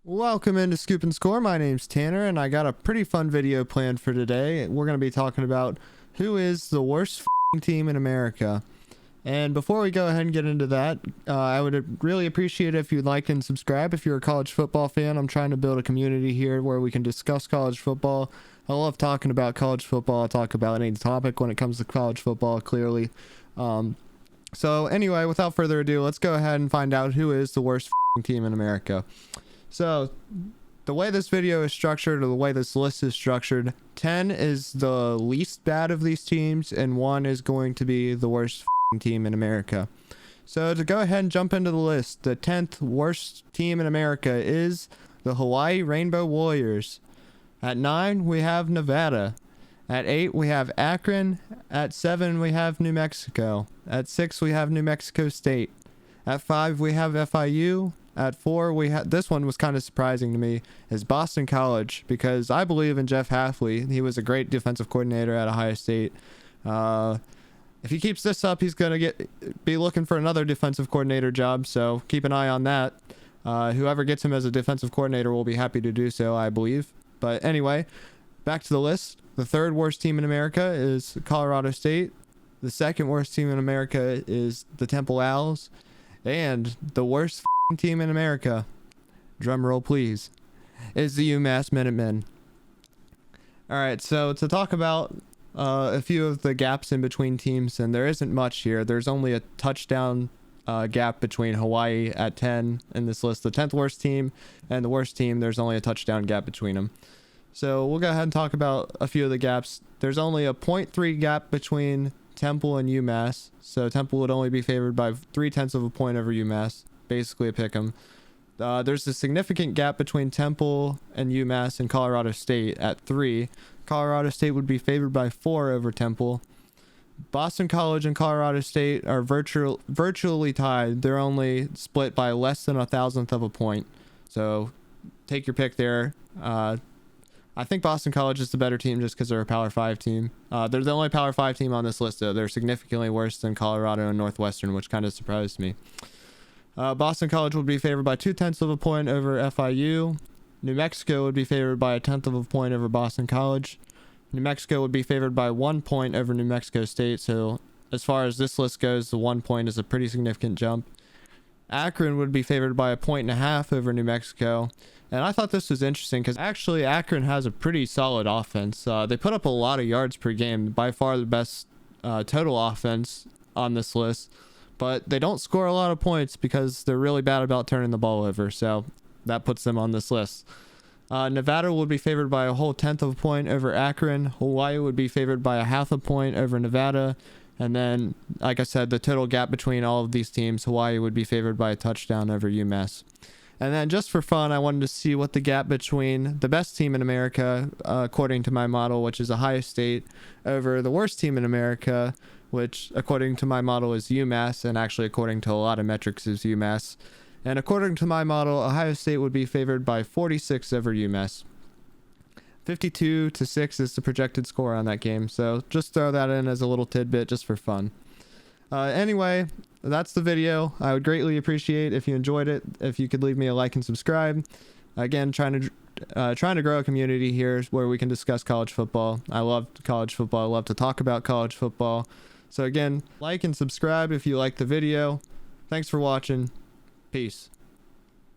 Welcome into Scoop and Score. My name's Tanner, and I got a pretty fun video planned for today. We're going to be talking about who is the worst team in America. And before we go ahead and get into that, I would really appreciate it if you'd like and subscribe. If you're a college football fan, I'm trying to build a community here where we can discuss college football. I love talking about college football. I talk about any topic when it comes to college football, clearly. So anyway, without further ado, let's go ahead and find out who is the worst team in America. So, the way this video is structured, or the way this list is structured, 10 is the least bad of these teams, and 1 is going to be the worst team in America. So, to go ahead and jump into the list, the 10th worst team in America is the Hawaii Rainbow Warriors. At 9, we have Nevada. At 8, we have Akron. At 7, we have New Mexico. At 6, we have New Mexico State. At 5, we have FIU. At 4, we had, this one was kind of surprising to me, is Boston College, because I believe in Jeff Hafley. He was a great defensive coordinator at Ohio State. If he keeps this up, he's going to be looking for another defensive coordinator job, so keep an eye on that. Whoever gets him as a defensive coordinator will be happy to do so, I believe. But anyway, back to the list. The third worst team in America is Colorado State. The second worst team in America is the Temple Owls. And the worst team in America, drum roll please, is the UMass Minutemen. Alright, so to talk about a few of the gaps in between teams, and there isn't much here. There's only a touchdown gap between Hawaii at 10 in this list. The 10th worst team and the worst team, there's only a touchdown gap between them. So we'll go ahead and talk about a few of the gaps. There's only a 0.3 gap between Temple and UMass, so Temple would only be favored by 0.3 of a point over UMass. Basically a pick 'em. There's a significant gap between Temple and UMass and Colorado State at 3. Colorado State would be favored by 4 over Temple. Boston College and Colorado State are virtually tied. They're only split by less than 1,000th of a point. So take your pick there. I think Boston College is the better team just because they're a Power 5 team. They're the only Power 5 team on this list, though. They're significantly worse than Colorado and Northwestern, which kind of surprised me. Boston College would be favored by 0.2 of a point over FIU. New Mexico would be favored by 1/10 of a point over Boston College. New Mexico would be favored by 1 point over New Mexico State. So as far as this list goes, the 1 point is a pretty significant jump. Akron would be favored by 1.5 over New Mexico. And I thought this was interesting because actually Akron has a pretty solid offense. They put up a lot of yards per game, by far the best total offense on this list. But they don't score a lot of points because they're really bad about turning the ball over. So that puts them on this list. Nevada would be favored by a whole 1/10 of a point over Akron. Hawaii would be favored by 0.5 a point over Nevada. And then, like I said, the total gap between all of these teams, Hawaii would be favored by a touchdown over UMass. And then just for fun, I wanted to see what the gap between the best team in America, according to my model, which is Ohio State, over the worst team in America, which according to my model is UMass, and actually according to a lot of metrics is UMass. And according to my model, Ohio State would be favored by 46 over UMass. 52-6 is the projected score on that game, so just throw that in as a little tidbit just for fun. Anyway, that's the video. I would greatly appreciate if you enjoyed it, if you could leave me a like and subscribe. Again, trying to grow a community here where we can discuss college football. I love college football. I love to talk about college football. So again, like and subscribe if you like the video. Thanks for watching. Peace.